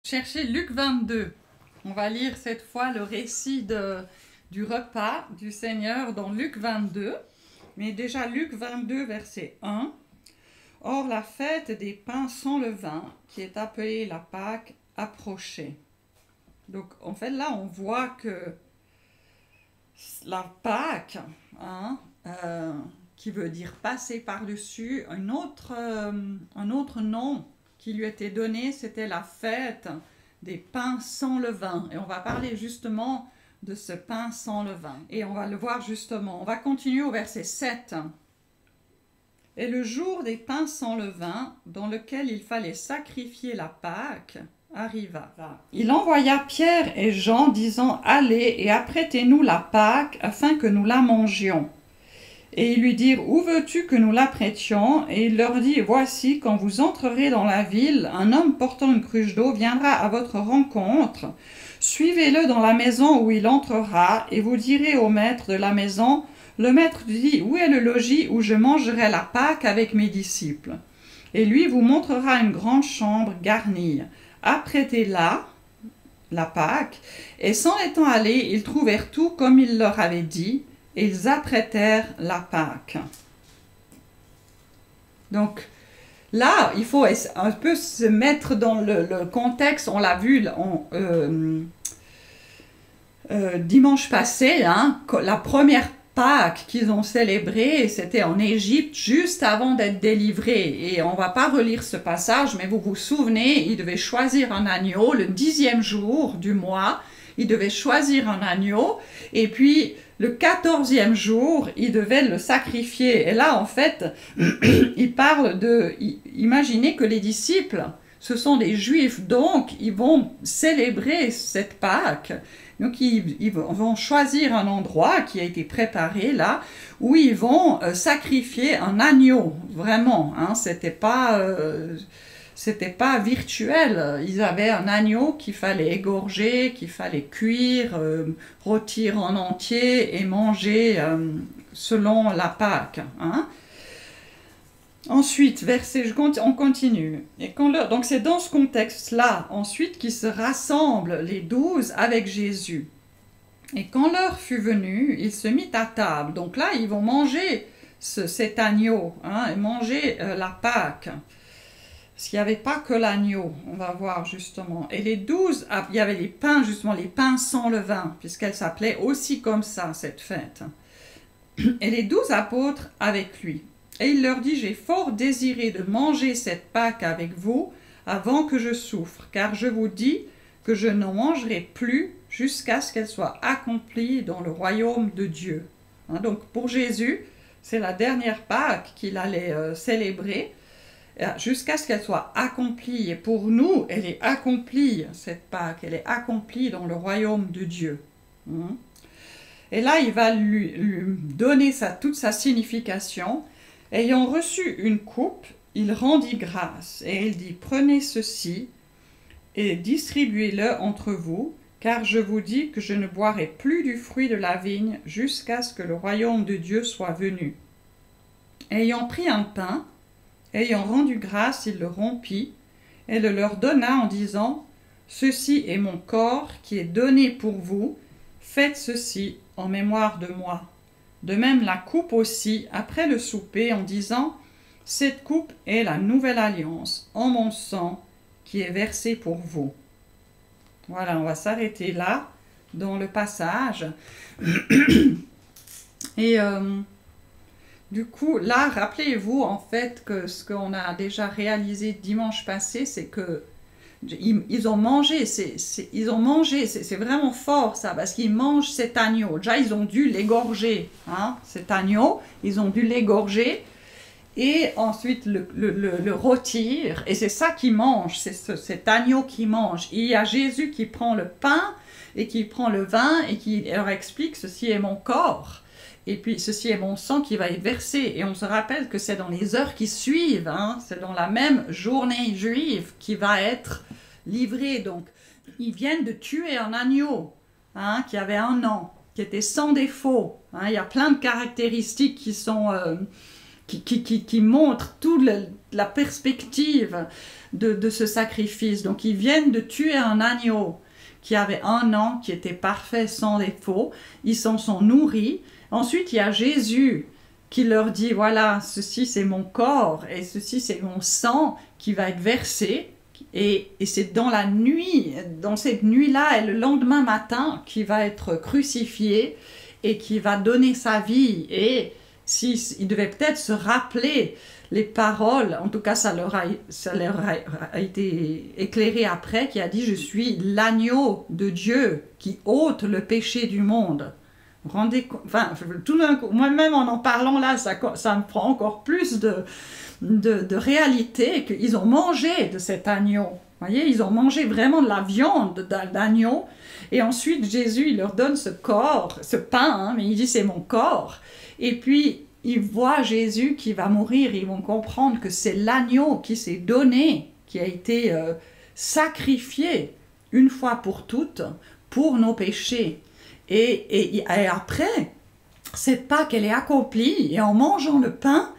Cherchez Luc 22. On va lire cette fois le récit du repas du Seigneur dans Luc 22. Mais déjà Luc 22, verset 1. Or la fête des pains sans levain, qui est appelée la Pâque, approchait. Donc en fait là on voit que la Pâque, qui veut dire passer par-dessus, un autre nom qui lui était donné, c'était la fête des pains sans levain. Et on va parler justement de ce pain sans levain. Et on va le voir justement. On va continuer au verset 7. Et le jour des pains sans levain, dans lequel il fallait sacrifier la Pâque, arriva. Il envoya Pierre et Jean, disant « Allez et apprêtez-nous la Pâque, afin que nous la mangions. » Et ils lui dirent « Où veux-tu que nous l'apprêtions ?» Et il leur dit « Voici, quand vous entrerez dans la ville, un homme portant une cruche d'eau viendra à votre rencontre. Suivez-le dans la maison où il entrera, et vous direz au maître de la maison, « Le maître dit, où est le logis où je mangerai la Pâque avec mes disciples ?» Et lui vous montrera une grande chambre garnie. Apprêtez-la, la Pâque, et s'en étant allés, ils trouvèrent tout comme il leur avait dit, et ils apprêtèrent la Pâque. Donc là, il faut un peu se mettre dans le contexte. On l'a vu dimanche passé, la première Pâque qu'ils ont célébrée, c'était en Égypte juste avant d'être délivrés. Et on ne va pas relire ce passage, mais vous vous souvenez, ils devaient choisir un agneau le 10e jour du mois. Ils devaient choisir un agneau, et puis le 14e jour, ils devaient le sacrifier. Et là, en fait, il parle de... Imaginez que les disciples, ce sont des Juifs, donc ils vont célébrer cette Pâque. Donc ils vont choisir un endroit qui a été préparé là, où ils vont sacrifier un agneau, vraiment. C'était pas virtuel. Ils avaient un agneau qu'il fallait égorger, qu'il fallait cuire, rôtir en entier et manger selon la Pâque. Ensuite, on continue. Et donc c'est dans ce contexte-là, ensuite, qu'ils se rassemblent, les 12, avec Jésus. Et quand l'heure fut venue, il se mit à table. Donc là, ils vont manger cet agneau, et manger la Pâque. Parce qu'il n'y avait pas que l'agneau, on va voir justement. Et les 12, il y avait les pains, justement, les pains sans levain, puisqu'elle s'appelait aussi comme ça, cette fête. Et les 12 apôtres avec lui. Et il leur dit, j'ai fort désiré de manger cette Pâque avec vous avant que je souffre, car je vous dis que je n'en mangerai plus jusqu'à ce qu'elle soit accomplie dans le royaume de Dieu. Donc pour Jésus, c'est la dernière Pâque qu'il allait célébrer, jusqu'à ce qu'elle soit accomplie. Et pour nous, elle est accomplie, cette Pâque, elle est accomplie dans le royaume de Dieu. Et là, il va lui donner toute sa signification. Ayant reçu une coupe, il rendit grâce, et il dit, prenez ceci et distribuez-le entre vous, car je vous dis que je ne boirai plus du fruit de la vigne jusqu'à ce que le royaume de Dieu soit venu. Ayant pris un pain, ayant rendu grâce, il le rompit et le leur donna en disant, ceci est mon corps qui est donné pour vous, faites ceci en mémoire de moi. De même la coupe aussi, après le souper, en disant, cette coupe est la nouvelle alliance en mon sang qui est versé pour vous. Voilà, on va s'arrêter là, dans le passage. Et du coup, là, rappelez-vous en fait que ce qu'on a déjà réalisé dimanche passé, c'est que ils ont mangé, c'est vraiment fort ça, parce qu'ils mangent cet agneau. Déjà, ils ont dû l'égorger, cet agneau, ils ont dû l'égorger, et ensuite le rôtir, et c'est ça qu'ils mangent, c'est cet agneau qu'ils mangent. Il y a Jésus qui prend le pain, et qui prend le vin, et qui leur explique, ceci est mon corps. Et puis, ceci est mon sang qui va être versé. Et on se rappelle que c'est dans les heures qui suivent, c'est dans la même journée juive qui va être livré. Donc, ils viennent de tuer un agneau qui avait 1 an, qui était sans défaut. Il y a plein de caractéristiques qui sont qui montre toute la perspective de ce sacrifice. Donc ils viennent de tuer un agneau qui avait 1 an, qui était parfait, sans défaut. Ils s'en sont nourris. Ensuite, il y a Jésus qui leur dit, voilà, ceci c'est mon corps et ceci c'est mon sang qui va être versé. Et c'est dans la nuit, dans cette nuit-là et le lendemain matin, qu'il va être crucifié et qui va donner sa vie. Et il devait peut-être se rappeler les paroles, en tout cas ça leur a été éclairé après, qui a dit « Je suis l'agneau de Dieu qui ôte le péché du monde ». Vous vous rendez compte, enfin, tout d'un coup, moi-même en parlant là, ça me prend encore plus de réalité qu'ils ont mangé de cet agneau. Vous voyez, ils ont mangé vraiment de la viande d'agneau. Et ensuite, Jésus, il leur donne ce corps, ce pain, hein, mais il dit c'est mon corps. Et puis, ils voient Jésus qui va mourir. Ils vont comprendre que c'est l'agneau qui s'est donné, qui a été sacrifié une fois pour toutes pour nos péchés. Et après, cette Pâque, elle est accomplie. Et en mangeant le pain,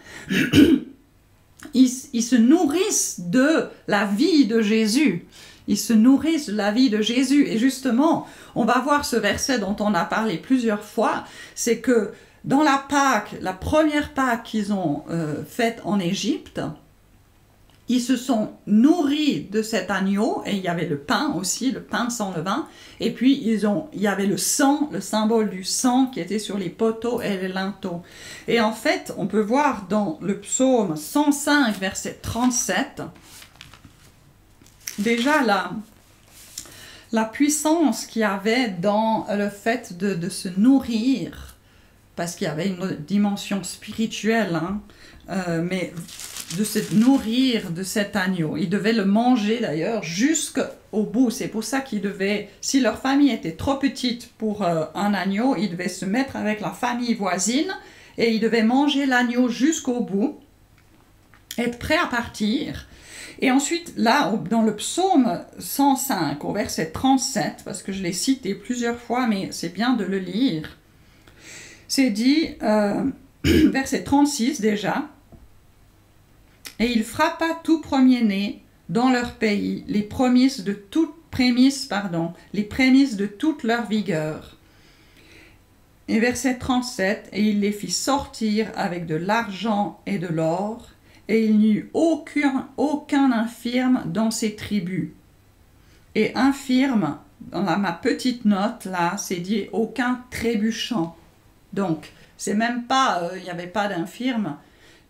ils se nourrissent de la vie de Jésus. Ils se nourrissent de la vie de Jésus. Et justement, on va voir ce verset dont on a parlé plusieurs fois, c'est que dans la Pâque, la première Pâque qu'ils ont faite en Égypte, ils se sont nourris de cet agneau, et il y avait le pain aussi, le pain sans levain, et puis il y avait le sang, le symbole du sang qui était sur les poteaux et les linteaux. Et en fait, on peut voir dans le psaume 105, verset 37, déjà la puissance qu'il y avait dans le fait de se nourrir, parce qu'il y avait une dimension spirituelle, hein, mais de se nourrir de cet agneau. Ils devaient le manger d'ailleurs jusqu'au bout. C'est pour ça qu'ils devaient, si leur famille était trop petite pour un agneau, ils devaient se mettre avec la famille voisine et ils devaient manger l'agneau jusqu'au bout, être prêts à partir. Et ensuite, là, dans le psaume 105, au verset 37, parce que je l'ai cité plusieurs fois, mais c'est bien de le lire, c'est dit, verset 36 déjà, « Et il frappa tout premier-né dans leur pays, les prémices de toute leur vigueur. » Et verset 37, « Et il les fit sortir avec de l'argent et de l'or, et il n'y eut aucun infirme dans ces tribus. » Et infirme, dans ma petite note là, c'est dit « aucun trébuchant ». Donc, c'est même pas, il n'y avait pas d'infirme,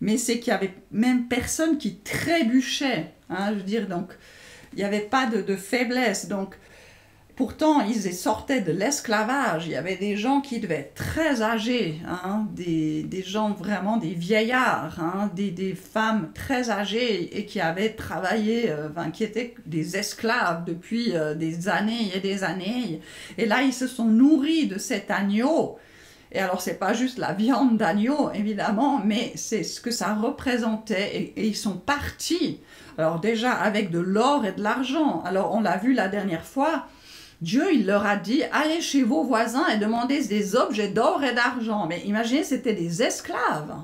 mais c'est qu'il y avait même personne qui trébuchait, hein, je veux dire, donc il n'y avait pas de faiblesse. Donc, pourtant, ils sortaient de l'esclavage. Il y avait des gens qui devaient être très âgés, hein, des gens vraiment, des vieillards, hein, des femmes très âgées et qui avaient travaillé, qui étaient des esclaves depuis des années et des années. Et là, ils se sont nourris de cet agneau. Et alors, c'est pas juste la viande d'agneau, évidemment, mais c'est ce que ça représentait. Et ils sont partis, alors déjà avec de l'or et de l'argent. Alors, on l'a vu la dernière fois, Dieu, il leur a dit, allez chez vos voisins et demandez des objets d'or et d'argent. Mais imaginez, c'était des esclaves.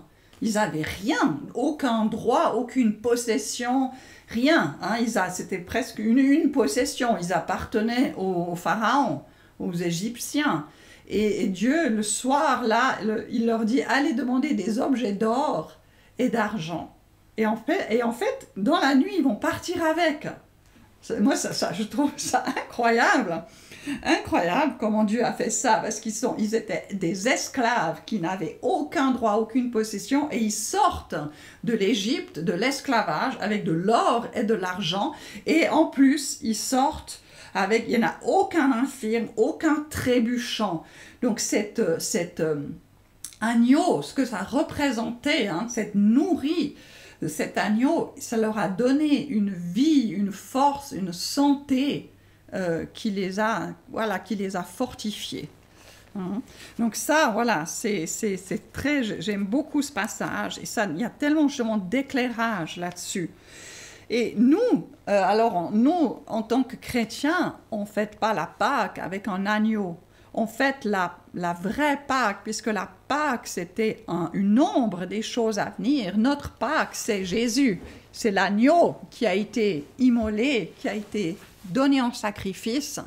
Ils n'avaient rien, aucun droit, aucune possession, rien. Hein. C'était presque une possession. Ils appartenaient au pharaon, aux Égyptiens. Et Dieu, le soir, là, il leur dit, allez demander des objets d'or et d'argent. Et en fait, dans la nuit, ils vont partir avec. Moi, je trouve ça incroyable. Incroyable comment Dieu a fait ça, parce ils étaient des esclaves qui n'avaient aucun droit, aucune possession, et ils sortent de l'Égypte, de l'esclavage, avec de l'or et de l'argent, et en plus, ils sortent avec, il n'y en a aucun infirme, aucun trébuchant. Donc cet agneau, ce que ça représentait, hein, cette nourrie, cet agneau, ça leur a donné une vie, une force, une santé qui les a fortifiés. Hein. Donc ça, voilà, c'est très, j'aime beaucoup ce passage, et ça, il y a tellement justement d'éclairage là-dessus. Et nous, nous, en tant que chrétiens, on ne fête pas la Pâque avec un agneau. on fête la vraie Pâque, puisque la Pâque, c'était une ombre des choses à venir. Notre Pâque, c'est Jésus. C'est l'agneau qui a été immolé, qui a été donné en sacrifice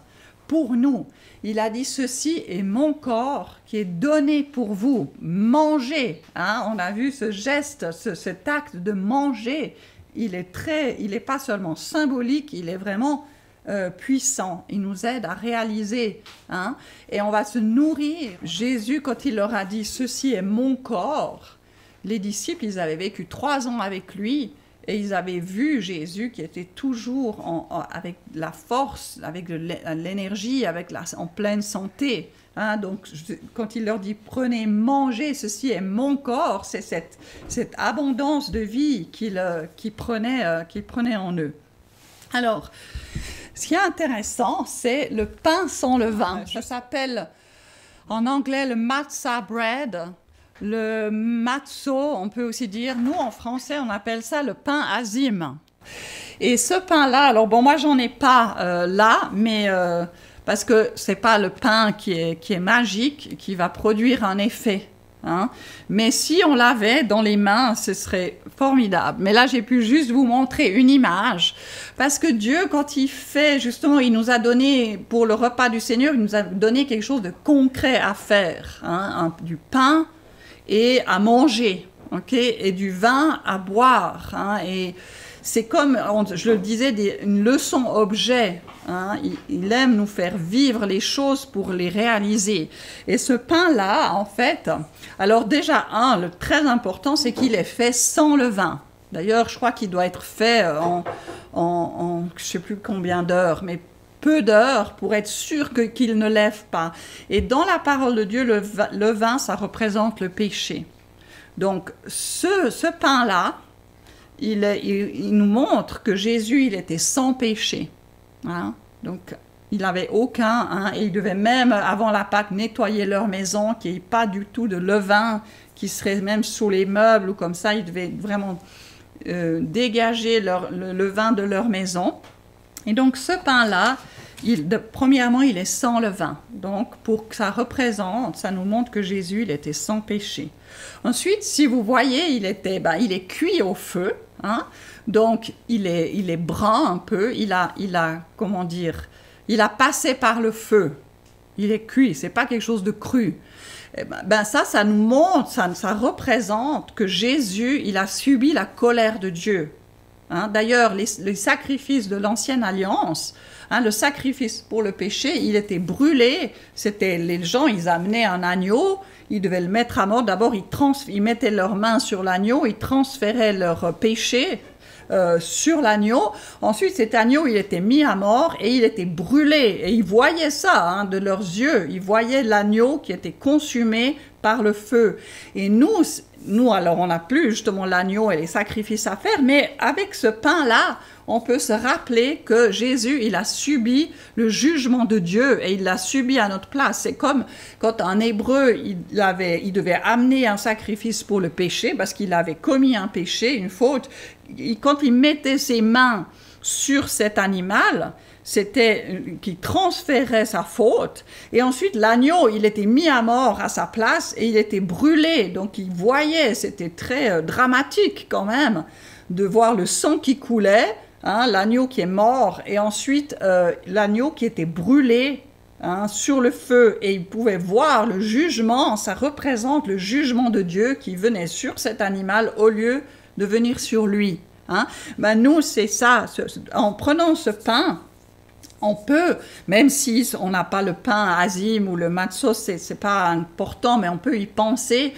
pour nous. Il a dit, ceci est mon corps qui est donné pour vous. Mangez. Hein? On a vu ce geste, cet acte de manger. Il est pas seulement symbolique, il est vraiment puissant. Il nous aide à réaliser. Hein? Et on va se nourrir. Jésus, quand il leur a dit, ceci est mon corps, les disciples, ils avaient vécu 3 ans avec lui. Et ils avaient vu Jésus qui était toujours avec la force, avec l'énergie, en pleine santé. Hein, donc, quand il leur dit « Prenez, mangez, ceci est mon corps », c'est cette abondance de vie qu'il prenait en eux. Alors, ce qui est intéressant, c'est le pain sans levain. Ça s'appelle en anglais le matzah bread. Le matzo, on peut aussi dire, nous en français, on appelle ça le pain azim. Et ce pain-là, alors bon, moi j'en ai pas là, mais parce que c'est pas le pain qui est magique, qui va produire un effet. Hein. Mais si on l'avait dans les mains, ce serait formidable. Mais là, j'ai pu juste vous montrer une image, parce que Dieu, quand il fait, justement, il nous a donné, pour le repas du Seigneur, il nous a donné quelque chose de concret à faire, hein, du pain et à manger, ok, et du vin à boire. Hein, et c'est comme, je le disais, une leçon objet. Hein, il aime nous faire vivre les choses pour les réaliser. Et ce pain-là, en fait, alors déjà, le très important, c'est qu'il est fait sans levain. D'ailleurs, je crois qu'il doit être fait je ne sais plus combien d'heures, mais peu d'heures pour être sûr qu'il ne lève pas. Et dans la parole de Dieu, le vin, ça représente le péché. Donc, ce pain-là, il nous montre que Jésus, il était sans péché. Hein? Donc, il n'avait aucun, hein, et il devait même, avant la Pâque, nettoyer leur maison, qu'il n'y ait pas du tout de levain qui serait même sous les meubles ou comme ça. Il devait vraiment dégager le levain de leur maison. Et donc, ce pain-là, premièrement, il est sans levain. Donc, pour que ça représente, ça nous montre que Jésus, il était sans péché. Ensuite, si vous voyez, il est cuit au feu. Hein? Donc, il est brun un peu. Il a, comment dire, il a passé par le feu. Il est cuit. C'est pas quelque chose de cru. Ça nous montre, ça représente que Jésus, il a subi la colère de Dieu. Hein? D'ailleurs, les sacrifices de l'ancienne alliance, hein, le sacrifice pour le péché, il était brûlé. Les gens, ils amenaient un agneau, ils devaient le mettre à mort. D'abord, ils mettaient leurs mains sur l'agneau, ils transféraient leur péché sur l'agneau. Ensuite, cet agneau, il était mis à mort et il était brûlé. Et ils voyaient ça hein, de leurs yeux. Ils voyaient l'agneau qui était consumé par le feu. Et nous, alors, on n'a plus justement l'agneau et les sacrifices à faire, mais avec ce pain-là, on peut se rappeler que Jésus, il a subi le jugement de Dieu et il l'a subi à notre place. C'est comme quand un Hébreu, il devait amener un sacrifice pour le péché parce qu'il avait commis un péché, une faute. Quand il mettait ses mains sur cet animal, c'était qu'il transférait sa faute, et ensuite l'agneau, il était mis à mort à sa place et il était brûlé. Donc il voyait, c'était très dramatique quand même, de voir le sang qui coulait, hein, l'agneau qui est mort, et ensuite l'agneau qui était brûlé hein, sur le feu, et il pouvait voir le jugement. Ça représente le jugement de Dieu qui venait sur cet animal au lieu de venir sur lui. Hein. Nous, c'est ça, en prenant ce pain, on peut, même si on n'a pas le pain azim ou le matzo, c'est pas important, mais on peut y penser,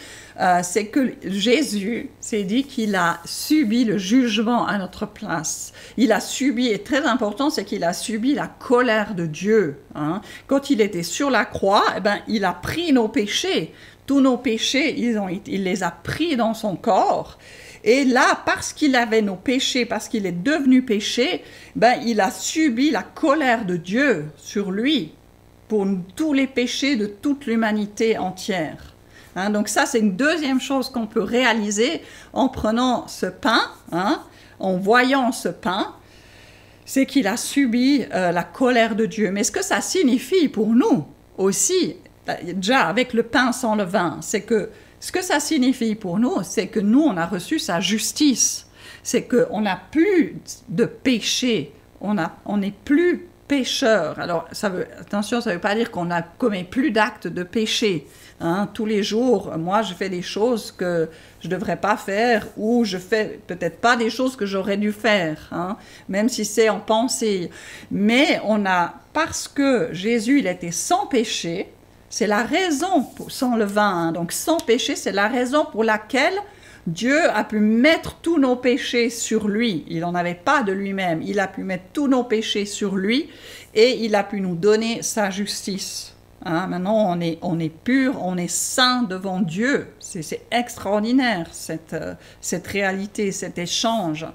c'est que Jésus s'est dit qu'il a subi le jugement à notre place. Il a subi, et très important, c'est qu'il a subi la colère de Dieu. Hein. Quand il était sur la croix, il a pris nos péchés. Tous nos péchés, il les a pris dans son corps. Et là, parce qu'il avait nos péchés, parce qu'il est devenu péché, il a subi la colère de Dieu sur lui pour tous les péchés de toute l'humanité entière. Hein, donc ça, c'est une deuxième chose qu'on peut réaliser en prenant ce pain, hein, en voyant ce pain, c'est qu'il a subi la colère de Dieu. Mais ce que ça signifie pour nous aussi, déjà avec le pain sans levain, c'est que ce que ça signifie pour nous, c'est que nous, on a reçu sa justice. C'est qu'on n'a plus de péché, on n'est plus pécheur. Alors, attention, ça ne veut pas dire qu'on ne commet plus d'actes de péché. Hein. Tous les jours, moi, je fais des choses que je ne devrais pas faire, ou je fais peut-être pas des choses que j'aurais dû faire, hein, même si c'est en pensée. Mais parce que Jésus, il était sans péché, c'est la raison, sans levain, hein, donc sans péché, c'est la raison pour laquelle Dieu a pu mettre tous nos péchés sur lui. Il n'en avait pas de lui-même. Il a pu mettre tous nos péchés sur lui et il a pu nous donner sa justice. Hein, maintenant, on est pur, on est saint devant Dieu. C'est extraordinaire, cette réalité, cet échange.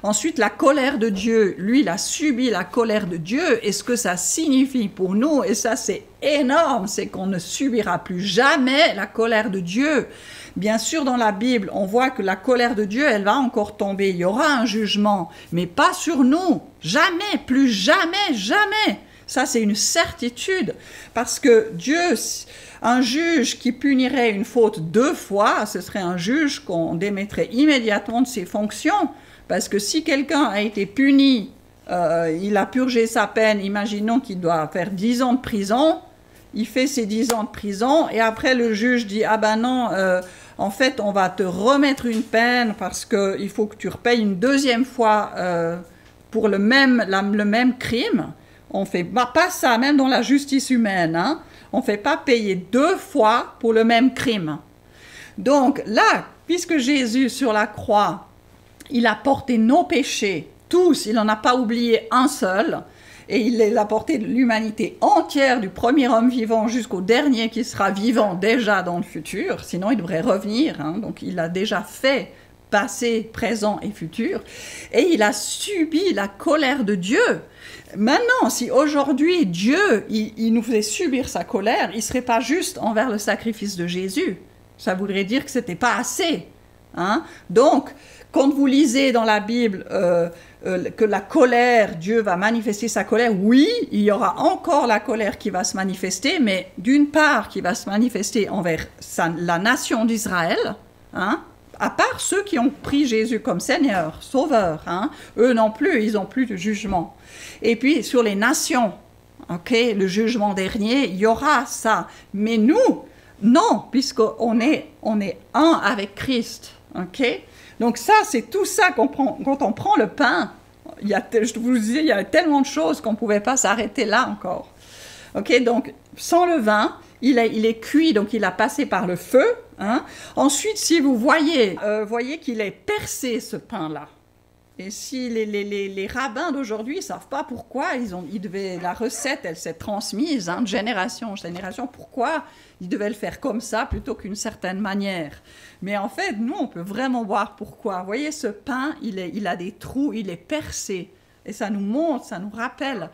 Ensuite, la colère de Dieu. Lui, il a subi la colère de Dieu. Et ce que ça signifie pour nous, et ça c'est énorme, c'est qu'on ne subira plus jamais la colère de Dieu. Bien sûr, dans la Bible, on voit que la colère de Dieu, elle va encore tomber. Il y aura un jugement, mais pas sur nous. Jamais, plus jamais, jamais. Ça, c'est une certitude. Parce que Dieu, un juge qui punirait une faute 2 fois, ce serait un juge qu'on démettrait immédiatement de ses fonctions. Parce que si quelqu'un a été puni, il a purgé sa peine, imaginons qu'il doit faire 10 ans de prison, il fait ses 10 ans de prison, et après le juge dit « Ah ben non, en fait on va te remettre une peine parce qu'il faut que tu repayes une 2e fois pour le même crime ». On ne fait pas ça, même dans la justice humaine, hein. On ne fait pas payer 2 fois pour le même crime. Donc là, puisque Jésus sur la croix, il a porté nos péchés, tous, il n'en a pas oublié un seul, et il a porté l'humanité entière, du premier homme vivant jusqu'au dernier qui sera vivant déjà dans le futur, sinon il devrait revenir, hein, donc il a déjà fait passé, présent et futur, et il a subi la colère de Dieu. Maintenant, si aujourd'hui Dieu, il nous faisait subir sa colère, il ne serait pas juste envers le sacrifice de Jésus, ça voudrait dire que ce n'était pas assez. Hein? Donc, quand vous lisez dans la Bible que la colère, Dieu va manifester sa colère, oui, il y aura encore la colère qui va se manifester, mais d'une part qui va se manifester envers la nation d'Israël, hein, à part ceux qui ont pris Jésus comme Seigneur, Sauveur, hein, eux non plus, ils n'ont plus de jugement. Et puis sur les nations, okay, le jugement dernier, il y aura ça, mais nous, non, puisqu'on est un avec Christ, ok? Donc ça, c'est tout ça qu'on prend, quand on prend le pain, je vous disais, il y a tellement de choses qu'on ne pouvait pas s'arrêter là encore. Ok, donc sans le vin, il est cuit, donc il a passé par le feu. Hein. Ensuite, si vous voyez qu'il est percé ce pain-là, et si les rabbins d'aujourd'hui ne savent pas pourquoi, la recette, elle s'est transmise de génération en génération, pourquoi ils devaient le faire comme ça plutôt qu'une certaine manière. Mais en fait, nous, on peut vraiment voir pourquoi. Vous voyez, ce pain, il a des trous, il est percé. Et ça nous montre, ça nous rappelle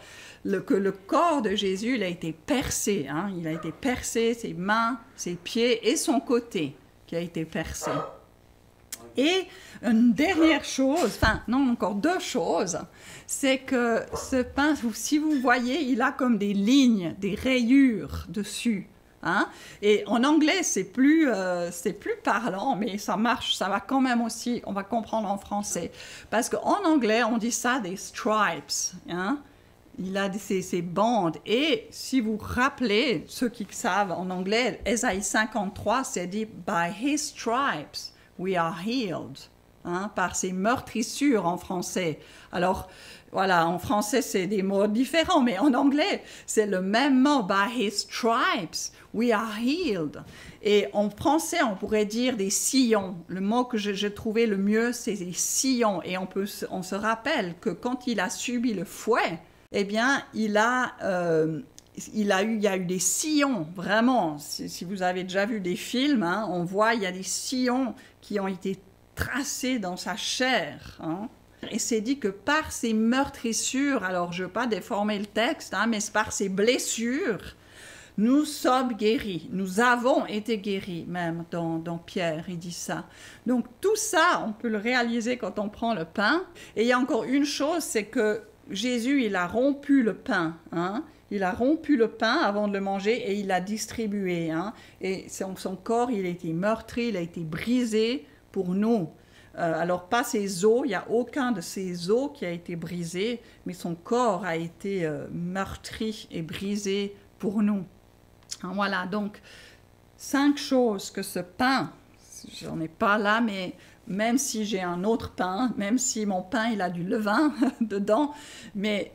que le corps de Jésus, il a été percé. Hein. Il a été percé, ses mains, ses pieds et son côté qui a été percé. Et une dernière chose, enfin non, encore 2 choses, c'est que ce pain, si vous voyez, il a comme des lignes, des rayures dessus. Hein? Et en anglais, c'est plus parlant, mais ça marche, ça va quand même aussi, on va comprendre en français. Parce qu'en anglais, on dit ça des stripes. Hein? Il a ces bandes. Et si vous rappelez, ceux qui savent en anglais, Ésaïe 53, c'est dit « By his stripes, we are healed ». Hein? Par ses meurtrissures en français. Alors, voilà, en français, c'est des mots différents, mais en anglais, c'est le même mot. By his stripes, we are healed. Et en français, on pourrait dire des sillons. Le mot que j'ai trouvé le mieux, c'est des sillons. Et on se rappelle que quand il a subi le fouet, eh bien, il y a eu des sillons, vraiment. Si vous avez déjà vu des films, hein, on voit, il y a des sillons qui ont été tracés dans sa chair, hein. Et c'est dit que par ces meurtrissures, alors je ne veux pas déformer le texte, hein, mais par ces blessures, nous sommes guéris. Nous avons été guéris, même dans Pierre, il dit ça. Donc tout ça, on peut le réaliser quand on prend le pain. Et il y a encore une chose, c'est que Jésus, il a rompu le pain, hein. Il a rompu le pain avant de le manger et il l'a distribué, hein. Et son corps, il a été meurtri, il a été brisé pour nous. Alors pas ses os, il n'y a aucun de ses os qui a été brisé, mais son corps a été meurtri et brisé pour nous. Voilà, donc 5 choses que ce pain, j'en ai pas là, mais même si j'ai un autre pain, même si mon pain il a du levain dedans, mais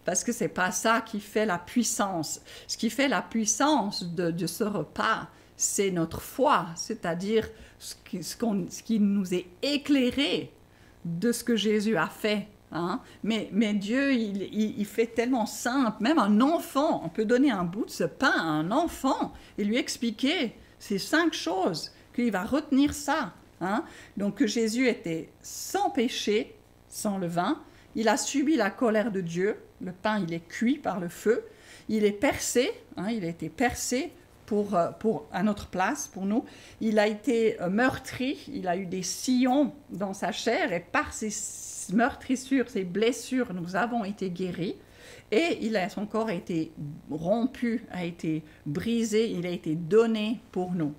parce que c'est pas ça qui fait la puissance. Ce qui fait la puissance de ce repas, c'est notre foi, c'est-à-dire ce qui nous est éclairé de ce que Jésus a fait. Hein? Mais Dieu, il fait tellement simple. Même un enfant, on peut donner un bout de ce pain à un enfant et lui expliquer ces 5 choses, qu'il va retenir ça. Hein? Donc que Jésus était sans péché, sans levain. Il a subi la colère de Dieu. Le pain, il est cuit par le feu. Il est percé. Hein? Il a été percé à notre place, pour nous. Il a été meurtri. Il a eu des sillons dans sa chair. Et par ces meurtrissures, ces blessures, nous avons été guéris. Et son corps a été rompu, a été brisé. Il a été donné pour nous.